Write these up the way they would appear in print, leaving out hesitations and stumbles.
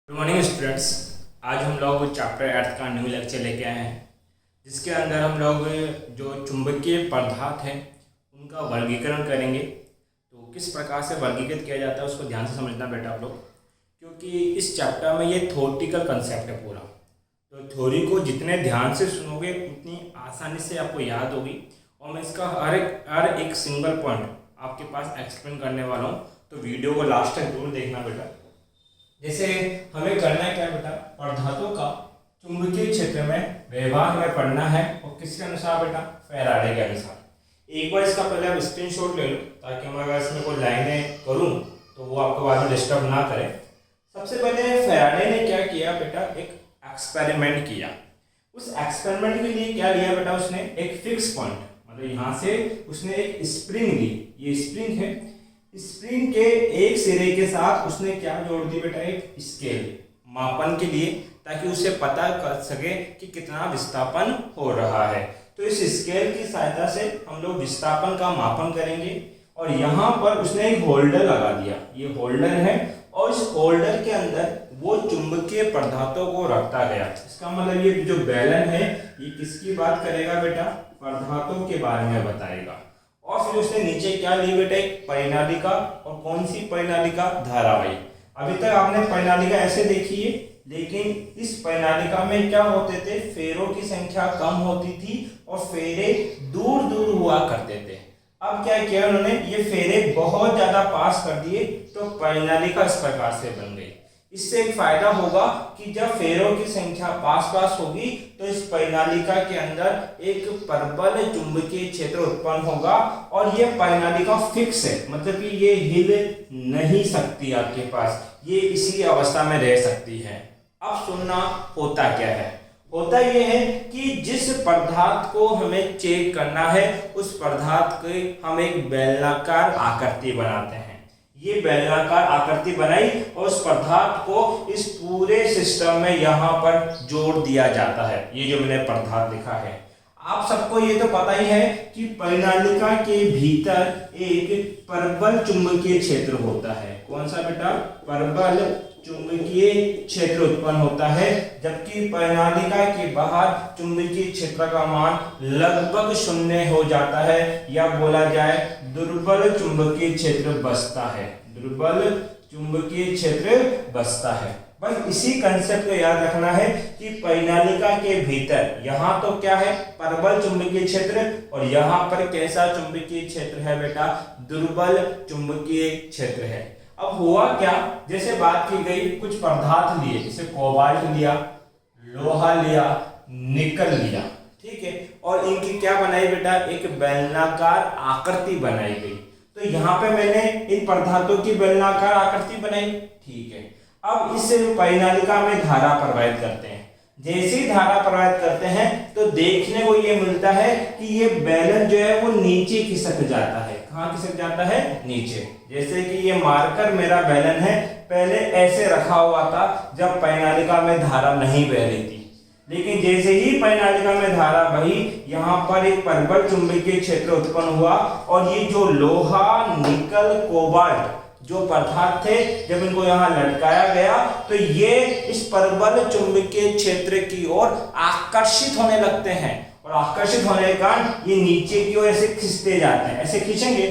Good morning students. आज हम लोग चैप्टर 8 का न्यू लेक्चर लेके आए हैं, जिसके अंदर हम लोग जो चुंबकीय पदार्थ हैं उनका वर्गीकरण करेंगे। तो किस प्रकार से वर्गीकृत किया जाता है उसको ध्यान से समझना बेटा आप लोग, क्योंकि इस चैप्टर में ये थ्योरेटिकल कंसेप्ट है पूरा। तो थ्योरी को जितने ध्यान से सुनोगे उतनी आसानी से आपको याद होगी, और मैं इसका हर एक सिंगल पॉइंट आपके पास एक्सप्लेन करने वाला हूँ। तो वीडियो को लास्ट तक जरूर देखना बेटा। जैसे हमें करना है क्या बेटा, पदार्थों का चुंबकीय क्षेत्र में व्यवहार हमें पढ़ना है, और किसके अनुसार बेटा, फैराडे के अनुसार। एक बार इसका पहले आप स्क्रीनशॉट ले लो, ताकि मैं अगर इसमें कोई लाइनें करूं तो वो आपको बाद में डिस्टर्ब ना करे। सबसे पहले फैराडे ने क्या किया बेटा, एक एक्सपेरिमेंट किया। उस एक्सपेरिमेंट के लिए क्या लिया बेटा, उसने एक फिक्स पॉइंट, मतलब यहाँ से उसने एक स्प्रिंग ली। ये स्प्रिंग है, स्प्रिंग के एक सिरे के साथ उसने क्या जोड़ दी बेटा, एक स्केल मापन के लिए, ताकि उसे पता कर सके कि कितना विस्थापन हो रहा है। तो इस स्केल की सहायता से हम लोग विस्थापन का मापन करेंगे। और यहाँ पर उसने एक होल्डर लगा दिया, ये होल्डर है, और इस होल्डर के अंदर वो चुंबकीय पदार्थों को रखता गया। इसका मतलब ये जो बेलन है ये किसकी बात करेगा बेटा, पदार्थों के बारे में बताएगा। और फिर उसने नीचे क्या ली बेटा, एक परिनालिका। और कौन सी परिनालिका, धारावाही। अभी तक आपने परिनालिका ऐसे देखी है, लेकिन इस परिनालिका में क्या होते थे, फेरों की संख्या कम होती थी और फेरे दूर दूर हुआ करते थे। अब क्या किया उन्होंने, ये फेरे बहुत ज्यादा पास कर दिए, तो परिनालिका इस प्रकार से बन गई। इससे एक फायदा होगा कि जब फेरों की संख्या पास पास होगी तो इस परिनालिका के अंदर एक प्रबल चुंबकीय क्षेत्र उत्पन्न होगा, और ये परिनालिका फिक्स है, मतलब कि ये हिल नहीं सकती आपके पास, ये इसी अवस्था में रह सकती है। अब सुनना होता क्या है, होता यह है कि जिस पदार्थ को हमें चेक करना है उस पदार्थ के हम एक बेलनाकार आकृति बनाते हैं। ये बेलनाकार आकृति बनाई और उस पदार्थ को इस पूरे सिस्टम में यहाँ पर जोड़ दिया जाता है। ये जो मैंने पदार्थ लिखा है, आप सबको ये तो पता ही है कि परिनालिका के भीतर एक प्रबल चुंबकीय क्षेत्र होता है। कौन सा बेटा, प्रबल चुंबकीय क्षेत्र उत्पन्न होता है, जबकि परिनालिका के बाहर चुंबकीय क्षेत्र का मान लगभग शून्य हो जाता है, या बोला जाए दुर्बल चुंबकीय क्षेत्र बसता है। दुर्बल चुंबकीय क्षेत्र बसता है। बस इसी कंसेप्ट को याद रखना है कि परिनालिका के भीतर यहाँ तो क्या है, प्रबल चुंबकीय क्षेत्र, और यहाँ पर कैसा चुंबकीय क्षेत्र है बेटा, दुर्बल चुंबकीय क्षेत्र है। अब हुआ क्या, जैसे बात की गई, कुछ पदार्थ लिए, जैसे कोबाल्ट लिया, लोहा लिया, निकल लिया, ठीक है, और इनकी क्या बनाई बेटा, एक बेलनाकार आकृति बनाई गई। तो यहाँ पे मैंने इन पदार्थों की बेलनाकार आकृति बनाई, ठीक है। अब इस परिनालिका में धारा प्रवाहित करते हैं। जैसे ही धारा प्रवाहित करते हैं तो देखने को ये मिलता है कि ये बेलन जो है वो नीचे खिसक जाता है। कहाँ खिसक जाता है, नीचे। जैसे कि ये मार्कर मेरा बेलन है, पहले ऐसे रखा हुआ था जब परिनालिका में धारा नहीं बह रही थी, लेकिन जैसे ही परिनालिका में धारा बही, यहाँ पर एक प्रबल चुंबकीय क्षेत्र उत्पन्न हुआ, और ये जो लोहा, निकल, कोबाल्ट जो पदार्थ थे, जब इनको यहाँ लटकाया गया तो ये इस प्रबल चुंबकीय क्षेत्र की ओर आकर्षित होने लगते हैं, और आकर्षित होने के कारण ये नीचे की ओर ऐसे खिंचते जाते हैं। ऐसे खींचेंगे,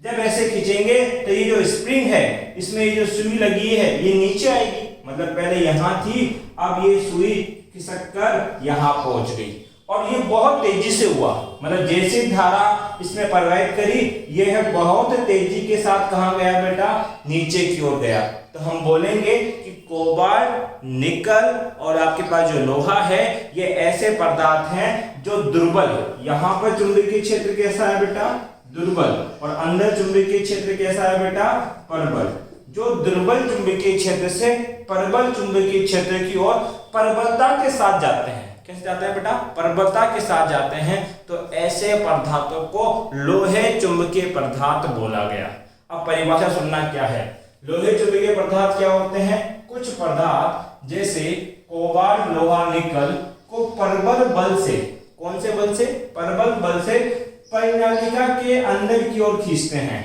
जब ऐसे खींचेंगे तो ये जो स्प्रिंग है, इसमें ये जो सुई लगी है ये नीचे आएगी, मतलब पहले यहाँ थी, अब ये सुई खिसक कर यहाँ पहुंच गई, और ये बहुत तेजी से हुआ। मतलब जैसे धारा इसमें प्रवाहित करी, ये है बहुत तेजी के साथ कहाँ गया बेटा, नीचे की ओर गया। तो हम बोलेंगे कि कोबाल्ट, निकल और आपके पास जो लोहा है, ये ऐसे पदार्थ हैं जो दुर्बल, यहाँ पर चुंबकीय क्षेत्र कैसा है बेटा, दुर्बल, और अंदर चुंबकीय क्षेत्र कैसा है बेटा, प्रबल। जो दुर्बल चुंबकीय क्षेत्र से प्रबल चुंबकीय क्षेत्र की ओर प्रबलता के साथ जाते हैं। कैसे जाते हैं बेटा, प्रबलता के साथ जाते हैं। तो ऐसे पदार्थों को लोहे चुंबकीय पदार्थ बोला गया। अब परिभाषा सुनना क्या है, लोहे चुंबकीय पदार्थ क्या होते हैं, कुछ पदार्थ जैसे कोबाल्ट, लोहा, निकल को प्रबल बल से, कौन से बल से, प्रबल बल से परिनालिका के अंदर की ओर खींचते हैं।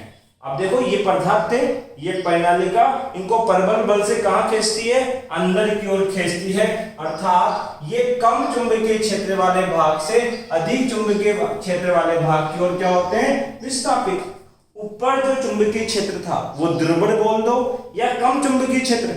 अब देखो ये पदार्थ थे, ये परिनालिका, इनको परबल बल से कहां खींचती है? अंदर की ओर खींचती है, अर्थात ये कम चुंबकीय क्षेत्र वाले भाग से अधिक चुंबकीय क्षेत्र वाले भाग की ओर क्या होते हैं? विस्थापित। ऊपर जो चुंबकीय क्षेत्र था वो दुर्बल बोल दो या कम चुंबकीय क्षेत्र,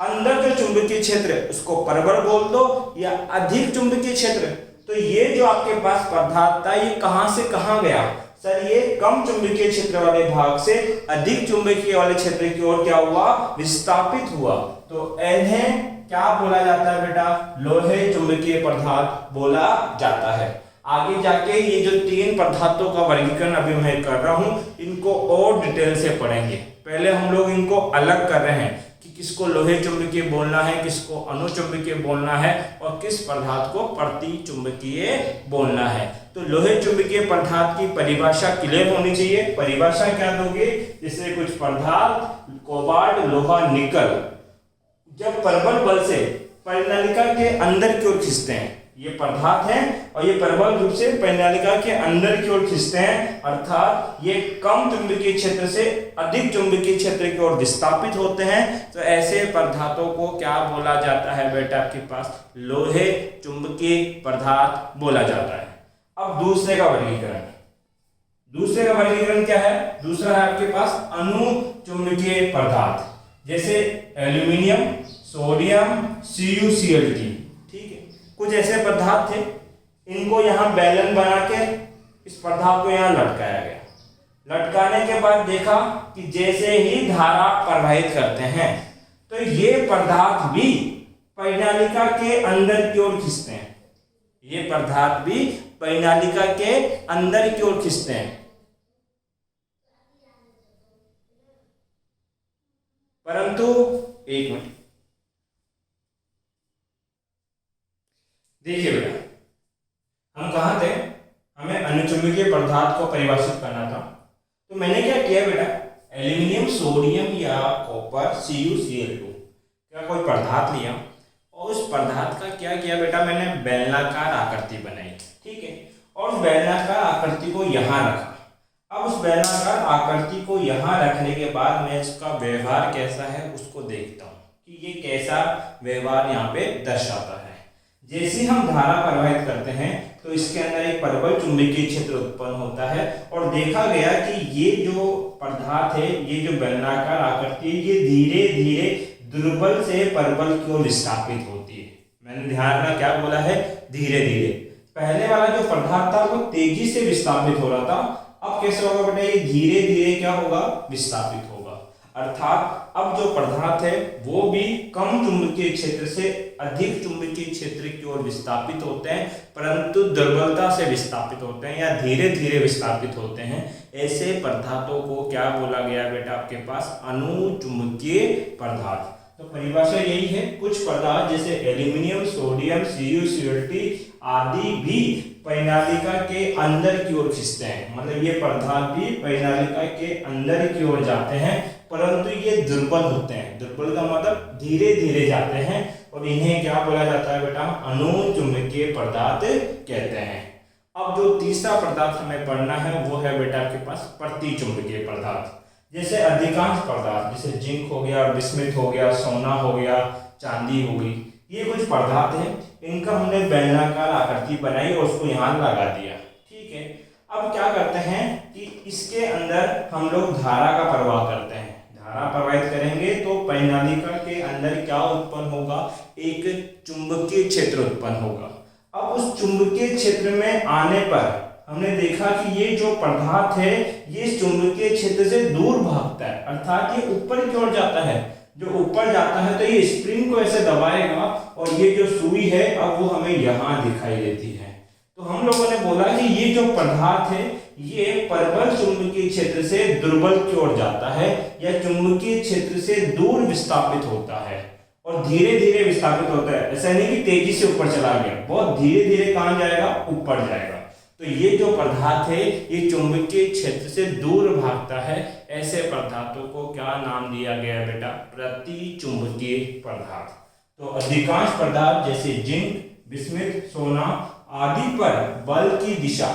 अंदर जो चुंबकीय क्षेत्र है उसको परबल बोल दो या अधिक चुंबकीय क्षेत्र। तो ये जो आपके पास पदार्थ था ये कहां से कहां गया? सर ये कम चुंबकीय क्षेत्र वाले भाग से अधिक चुंबकीय वाले क्षेत्र की ओर क्या हुआ? विस्थापित हुआ। तो इन्हें क्या बोला जाता है बेटा? लोहे चुंबकीय पदार्थ बोला जाता है। आगे जाके ये जो 3 पदार्थों का वर्गीकरण अभी मैं कर रहा हूं, इनको और डिटेल से पढ़ेंगे। पहले हम लोग इनको अलग कर रहे हैं कि किसको लोहे चुंबकीय बोलना है, किसको अनुचुंबकीय बोलना है और किस पदार्थ को प्रति चुंबकीय बोलना है। तो लोहे चुंबकीय पदार्थ की परिभाषा क्लियर होनी चाहिए। परिभाषा क्या दोगे? जैसे कुछ पदार्थ कोबाल्ट, लोहा, निकल जब परबल बल से परिनालिका के अंदर की ओर खींचते हैं, ये पदार्थ है और ये प्रबल रूप से परिनालिका के अंदर की ओर खींचते हैं, अर्थात ये कम चुंबकीय क्षेत्र से अधिक चुंबकीय क्षेत्र की ओर विस्थापित होते हैं। तो ऐसे पदार्थों को क्या बोला जाता है बेटा? आपके पास लोहे चुंबकीय पदार्थ बोला जाता है। अब दूसरे का वर्गीकरण, दूसरे का वर्गीकरण क्या है? दूसरा है आपके पास अनुचुंबकीय पदार्थ, जैसे एल्यूमिनियम, सोडियम, CuCl3। ठीक है, कुछ ऐसे पदार्थ थे, इनको यहाँ बेलन बना के इस पदार्थ को यहाँ लटकाया गया। लटकाने के बाद देखा कि जैसे ही धारा प्रवाहित करते हैं तो ये पदार्थ भी परिनालिका के अंदर की ओर खींचते हैं। ये पदार्थ भी परिनालिका के अंदर की ओर खींचते हैं, परंतु एक मिनट देखिए बेटा, हम कहाँ थे? हमें अनुचुंबकीय पदार्थ को परिभाषित करना था। तो मैंने क्या किया बेटा? एल्यूमिनियम, सोडियम या कॉपर, CuCl2 क्या कोई पदार्थ लिया और उस पदार्थ का क्या किया बेटा? मैंने बेलनाकार आकृति बनाई। ठीक है, और उस बेलनाकार आकृति को यहाँ रखा। अब उस बेलनाकार आकृति को यहाँ रखने के बाद मैं इसका व्यवहार कैसा है उसको देखता हूँ कि ये कैसा व्यवहार यहाँ पे दर्शाता है। जैसे हम धारा प्रवाहित करते हैं तो इसके अंदर एक प्रबल चुंबकीय क्षेत्र उत्पन्न होता है और देखा गया कि ये जो पदार्थ है, ये जो बेलनाकार आकृति, ये धीरे धीरे दुर्बल से प्रबल की ओर विस्थापित होती है। मैंने ध्यान रखना क्या बोला है? धीरे धीरे। पहले वाला जो पदार्थ था वो तेजी से विस्थापित हो रहा था, अब कैसे होगा बेटा? ये धीरे धीरे क्या होगा? विस्थापित होगा। अर्थात अब जो पदार्थ है वो भी कम चुंबकीय क्षेत्र से अधिक चुंबकीय क्षेत्र की ओर विस्थापित होते हैं, परंतु दुर्बलता से विस्थापित होते हैं या धीरे धीरे विस्थापित होते हैं। ऐसे पदार्थों को क्या बोला गया बेटा? आपके पास अनुचुंबकीय पदार्थ। तो परिभाषा यही है। कुछ पदार्थ जैसे एल्यूमिनियम, सोडियम, CuCl3 आदि भी परिनालिका के अंदर की ओर खींचते हैं, मतलब ये पदार्थ भी परिनालिका के अंदर की ओर जाते हैं, परंतु ये दुर्बल होते हैं। दुर्बल का मतलब धीरे धीरे जाते हैं और इन्हें क्या बोला जाता है बेटा? अनुचुंबकीय पदार्थ कहते हैं। अब जो तीसरा पदार्थ हमें पढ़ना है वो है बेटा आपके पास प्रतिचुंबकीय पदार्थ। जैसे अधिकांश पदार्थ जैसे जिंक हो गया, बिस्मिथ हो गया, सोना हो गया, चांदी हो गई, ये कुछ पदार्थ हैं, इनका हमने बेलनाकार आकृति बनाई और उसको यहाँ लगा दिया। ठीक है, अब क्या करते हैं कि इसके अंदर हम लोग धारा का प्रवाह करते हैं। धारा प्रवाहित करेंगे तो परिनालिका के अंदर क्या उत्पन्न होगा? एक चुंबकीय क्षेत्र उत्पन्न होगा। अब उस चुंबकीय क्षेत्र में आने पर हमने देखा कि ये जो पदार्थ है ये चुंबकीय क्षेत्र से दूर भागता है, अर्थात ये ऊपर की ओर जाता है। जो ऊपर जाता है तो ये स्प्रिंग को ऐसे दबाएगा और ये जो सुई है अब वो हमें यहाँ दिखाई देती है। तो हम लोगों ने बोला कि ये जो पदार्थ है ये प्रबल चुंबकीय क्षेत्र से दुर्बल की ओर जाता है या चुंबकीय क्षेत्र से दूर विस्थापित होता है और धीरे धीरे विस्थापित होता है। ऐसा नहीं कि तेजी से ऊपर चला गया, बहुत धीरे धीरे कहाँ जाएगा? ऊपर जाएगा। तो ये जो पदार्थ है ये चुंबकीय क्षेत्र से दूर भागता है। ऐसे पदार्थों को क्या नाम दिया गया है बेटा? प्रतिचुंबकीय पदार्थ। तो अधिकांश पदार्थ जैसे जिंक, बिस्मिथ, सोना आदि पर बल की दिशा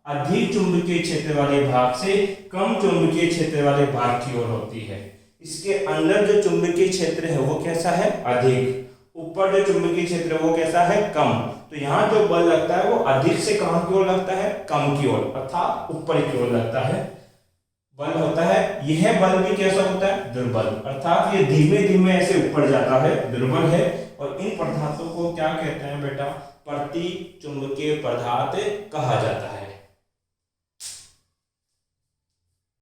अधिक चुंबकीय क्षेत्र वाले भाग से कम चुंबकीय क्षेत्र वाले भाग की ओर होती है। इसके अंदर जो चुंबकीय क्षेत्र है वो कैसा है? अधिक। ऊपर जो चुंबकीय क्षेत्र है वो कैसा है? कम। तो यहाँ जो बल लगता है वो अधिक से कहाँ की ओर लगता है? कम की ओर, अर्थात ऊपर की ओर लगता है बल होता है। यह बल भी कैसा होता है? दुर्बल, अर्थात ये धीमे धीमे ऐसे ऊपर जाता है, दुर्बल है। और इन पदार्थों को क्या कहते हैं बेटा? प्रति चुंबकीय पदार्थ कहा जाता है।